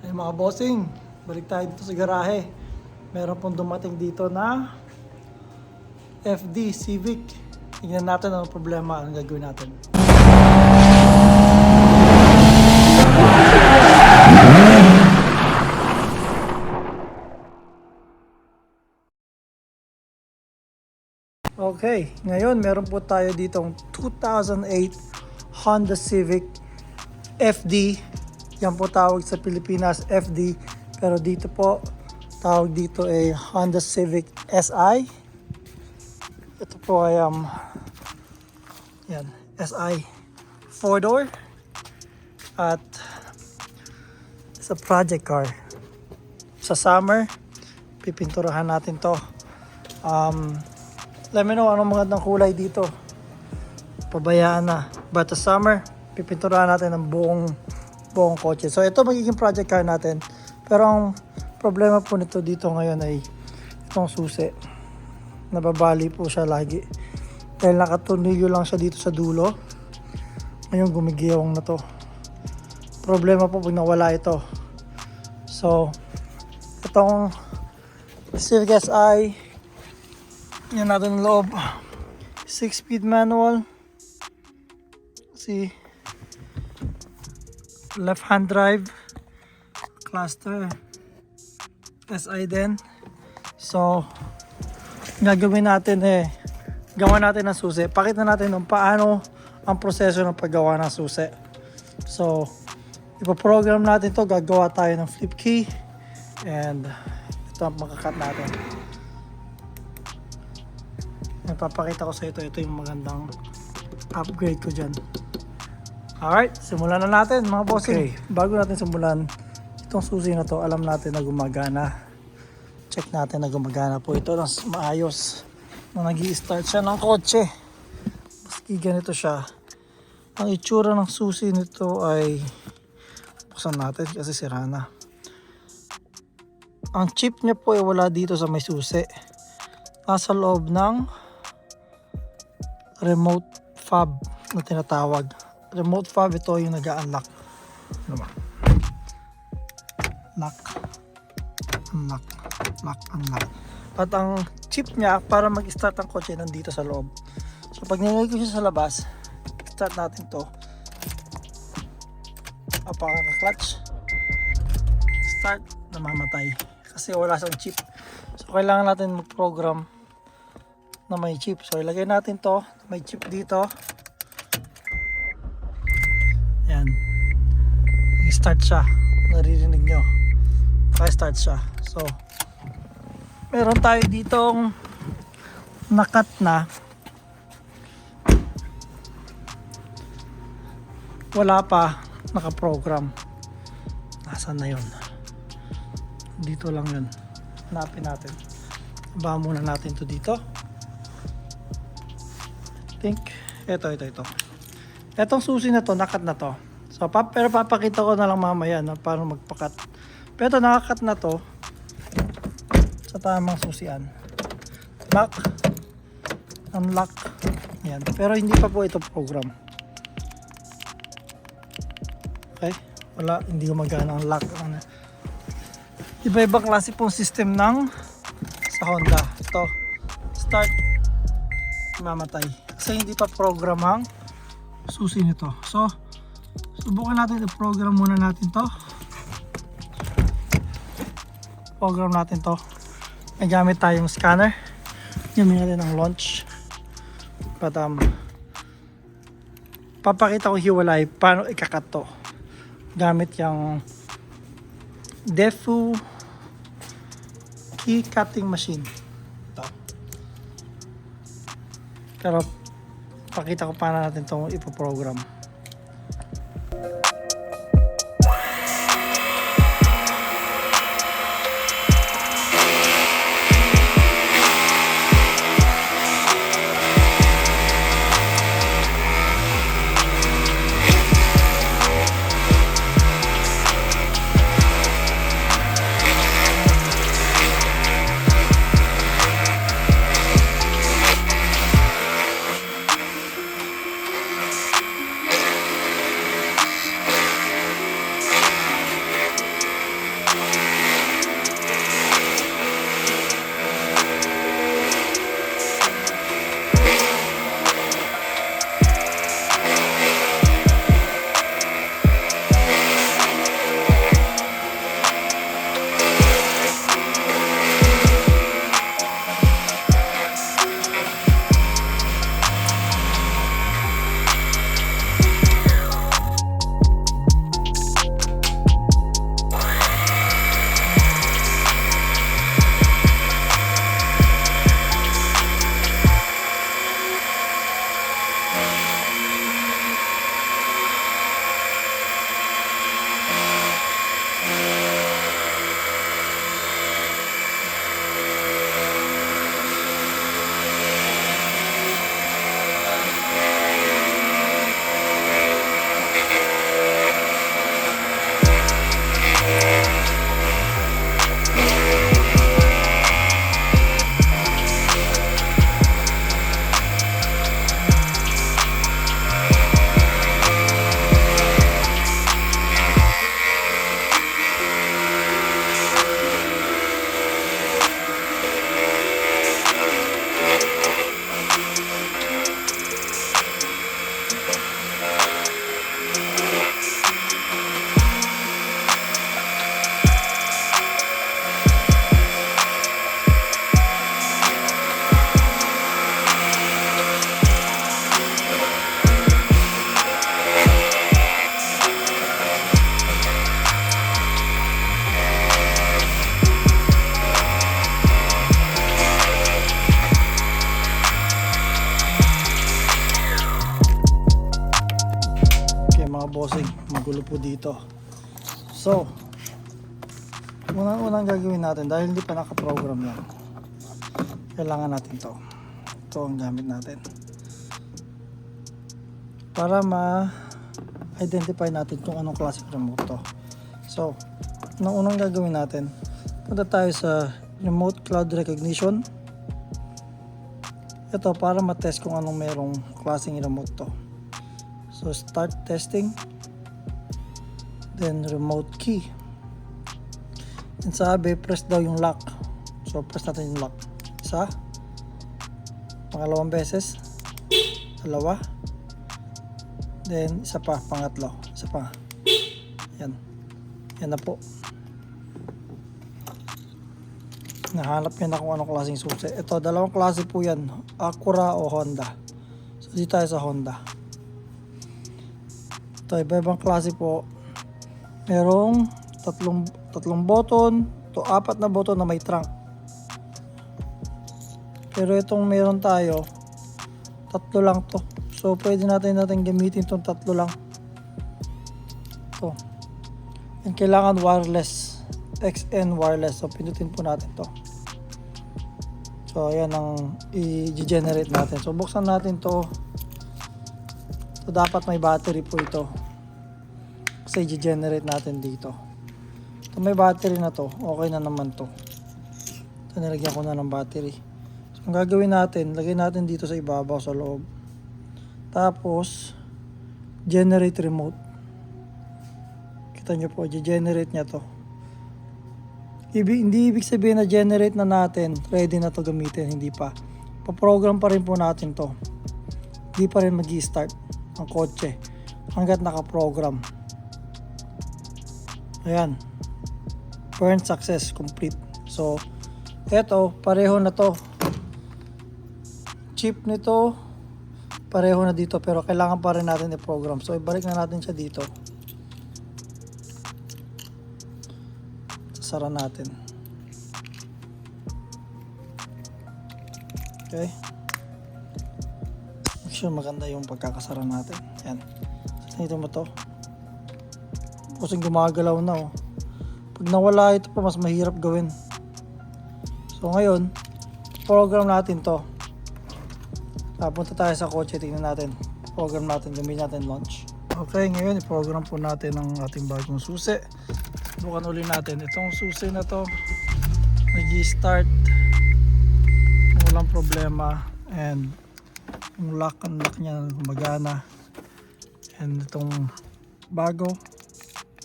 Ay mga bossing, balik tayo dito sa garahe. Meron pong dumating dito na FD Civic. Tingnan natin ang problema, anong gagawin natin. Okay, ngayon meron po tayo ditong 2008 Honda Civic FD. Yan po tawag sa Pilipinas FD. Pero dito po, tawag dito ay Honda Civic SI. Ito po ay yan, SI 4-door. At sa project car. Sa summer, pipinturahan natin to. Let me know anong magandang kulay dito. Pabayaan na. But sa summer, pipinturahan natin ang buong kotse. So ito magiging project car natin. Pero ang problema po nito dito ngayon ay itong susi. Nababali po siya lagi. Dahil nakatornilyo lang siya dito sa dulo. Ngayon gumigiyawang na to. Problema po pag nawala ito. So itong Civic SI, yan natin ang loob. 6-speed manual. See, left hand drive, cluster, SI din. So gagawin natin gawa natin ng susi. Pakita natin kung paano ang proseso ng paggawa ng susi. So ipoprogram natin to, gagawa tayo ng flip key, and ito ang makakat natin. Napapakita ko sa ito yung magandang upgrade ko dyan. Alright, simulan na natin mga bossing. Okay, bago natin simulan, itong susi na to, alam natin na gumagana. Check natin na gumagana po ito ng maayos. Na nag-i-start siya ng kotse. Maski ganito siya. Ang itsura ng susi nito ay buksan natin kasi sira na. Ang chip niya po ay wala dito sa may susi. Nasa loob ng remote fob na tinatawag. Remote fob, ito yung nag-unlock. Ano ba? Lock, unlock, lock, unlock. At ang chip niya para mag-start ang kotse nandito sa loob. So pag nilagay ko siya sa labas, start natin to. Apaka-clutch, start, namamatay kasi wala siyang chip. So kailangan natin mag-program na may chip. So ilagay natin to, may chip dito. Yan. I-start siya. Naririnig nyo. I-start siya. So meron tayo ditong nakat na. Wala pa nakaprogram. Nasaan na yun? Dito lang yun. Hanapin natin. Iba muna natin to dito. Think ito. Etong susi na to, nakat na to. So pero papakita ko na lang mamaya na paano magpakat. Pero ito, nakakat na to sa tamang susian. Lock, unlock. Yan. Pero hindi pa po ito program. Okay? Wala, hindi gumagana ang lock. Iba-ibang klase pong system ng sa Honda. Ito, start, mamatay. Kasi hindi pa program ang susi nito. So, subukan natin i-program muna natin to. Program natin to. May gamit tayong scanner. Gamit natin ang launch. But papakita ko hiwalay paano ikakat to. Gamit yung Defu key cutting machine. Ito. Pero pakita ko paano natin itong ipoprogram. dulo po dito. So, unang gagawin natin, dahil hindi pa nakaprogram yan, kailangan natin to. Ito ang gamit natin. Para ma-identify natin kung anong classic remote to. So, unang gagawin natin, punta tayo sa Remote Cloud Recognition. Ito para matest kung anong merong klaseng remote to. So, start testing. Then, remote key. And sabi, press daw yung lock. So, press natin yung lock. Isa. Pangalawang beses. Dalawa. Then, isa pa. Pangatlo. Isa pa. Yan. Yan na po. Nahanap niya na kung anong klaseng susi. Ito, dalawang klase po yan. Acura o Honda. So, dito tayo sa Honda. Ito, iba-ibang klase po. Merong tatlong button to 4 na button na may trunk. Pero itong meron tayo, 3 lang to. So, pwede natin gamitin itong 3 lang. Ito. And kailangan wireless. XN wireless. So, pindutin po natin to. So, ayan ang i-generate natin. So, buksan natin to. So, dapat may battery po ito. Kasi i-generate natin dito. So, may battery na to. Okay na naman to. So, nilagyan ko na ng battery. So, ang gagawin natin, lagay natin dito sa ibabaw sa loob. Tapos, generate remote. Kita nyo po, i-generate niya to. Hindi ibig sabihin na generate na natin, ready na to gamitin, hindi pa. Pa-program pa rin po natin to. Hindi pa rin mag-i-start ang kotse hanggat naka-program. Ayan. Burn success complete. So, eto, pareho na to. Chip nito, pareho na dito, pero kailangan pa rin natin i-program. So, ibalik na natin siya dito. Sara natin. Okay. Make sure maganda yung pagkakasara natin. Yan. Ito mo to. Kasi gumagalaw na oh. Pag nawala ito pa, mas mahirap gawin. So ngayon, program natin to. Punta tayo sa kotse, tingnan natin. Program natin, gamitin natin launch. Okay, ngayon i-program po natin ang ating bagong susi. Bukan uli natin itong susi na to, nag-start walang problema, and yung lock niya gumagana, and itong bago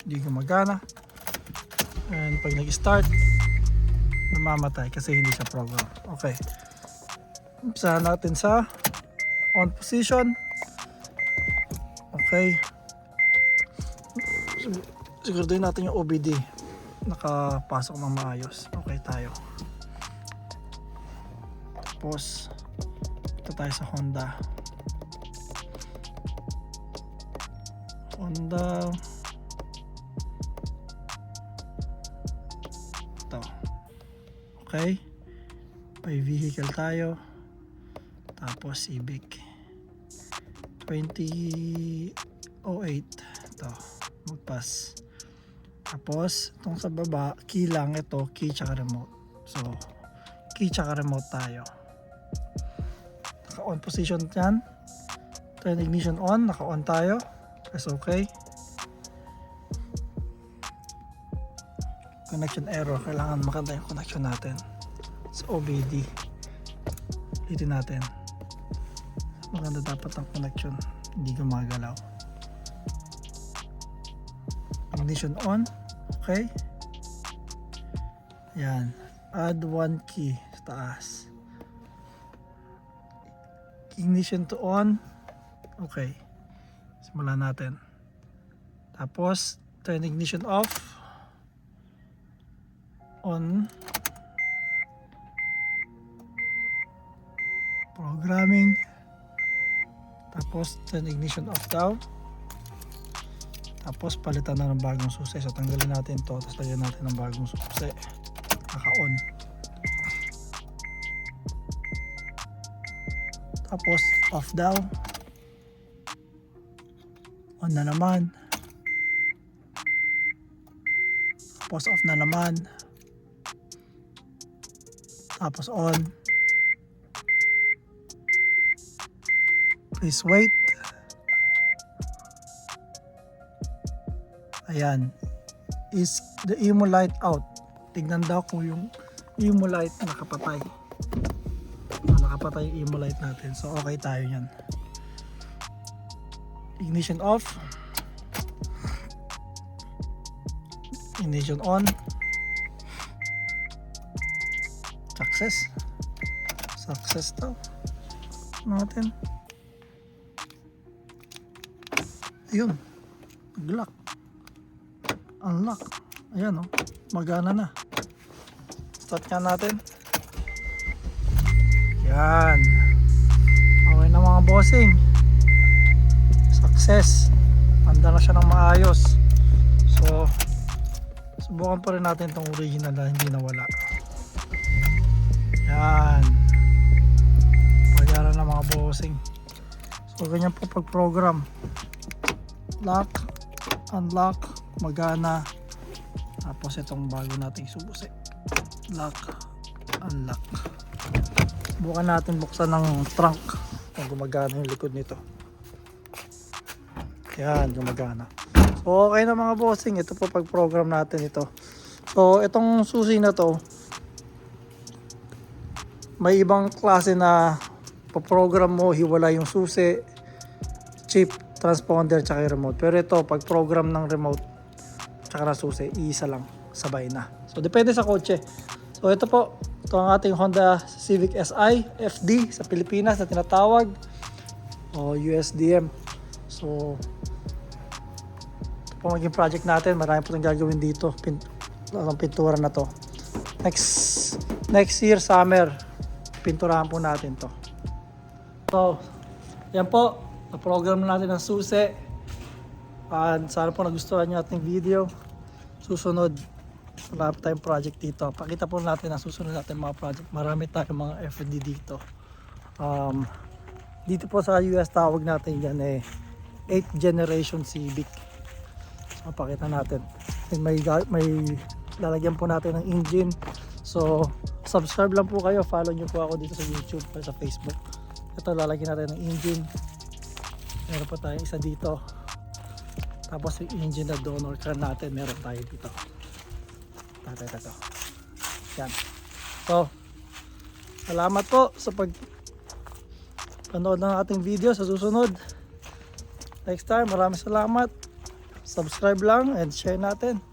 hindi gumagana, and pag nag-start namamatay kasi hindi siya program. Okay, umpisahan natin sa on position. Okay, siguraduhin natin yung OBD nakapasok ng maayos. Okay tayo. Tapos ito tayo sa Honda. Ito. Okay, may vehicle tayo. Tapos Civic 2008. Ito, magpas. Tapos itong sa baba, key lang ito, key tsaka remote. So, key tsaka remote tayo. Naka on position yan. Turn ignition on, naka on tayo. Press OK. Connection error, kailangan maganda yung connection natin sa OBD. Ulitin natin. Maganda dapat ang connection, hindi gumagalaw. Ignition on. Okay. Yan. Add one key sa taas. Ignition to on. Okay. Simulan natin. Tapos, turn ignition off. On. Programming. Tapos, turn ignition off daw. Tapos palitan na ng bagong susi. So tanggalin natin to, tapos lagyan natin ng bagong susi. Naka-on. Tapos off daw. On na naman. Tapos off na naman. Tapos on. Please wait. Ayan. Is the emo light out? Tignan daw kung yung emo light nakapatay. Nakapatay yung emo light natin. So okay tayo yan. Ignition off. Ignition on. Success. Success daw. Natin. Ayun. Nag-lock. Unlock. Ayan, oh. Magana na. Start nga natin. Yan. Okay na mga bossing. Success. Handa na siya ng maayos. So, subukan pa rin natin itong original na hindi nawala. Yan. Pagara na mga bossing. So, ganyan po pag-program. Lock. Unlock. Magana. Tapos itong bago nating subusi. Lock. Unlock. Subukan natin buksan ng trunk kung gumagana yung likod nito. Yan, gumagana. So okay na mga bossing, ito po pag program natin ito. So itong susi na to, may ibang klase na paprogram mo, hiwala yung susi, chip, transponder, tsaka yung remote. Pero ito, pag program ng remote tsaka na susi, iisa lang, sabay na. So depende sa kotse. So ito po, ito ang ating Honda Civic Si FD sa Pilipinas na tinatawag, o USDM. So ito po maging project natin, marami po itong gagawin dito, ang pintura na to. Next year summer, pinturahan po natin to. So yan po, na-program na natin ang susi. And sana po nagustuhan nyo ating video. Susunod, wala pa tayong project dito. Pakita po natin ang susunod natin mga project. Marami tayong mga FD dito. Dito po sa US tawag natin yan 8th generation Civic. So pakita natin. May lalagyan po natin ng engine. So subscribe lang po kayo. Follow nyo po ako dito sa YouTube o sa Facebook. Ito lalagyan natin ng engine. Meron pa tayong isa dito. Tapos yung engine na donor car natin, meron tayo dito. Ito. Yan. So, salamat po sa panood ng ating video sa susunod. Next time, maraming salamat. Subscribe lang and share natin.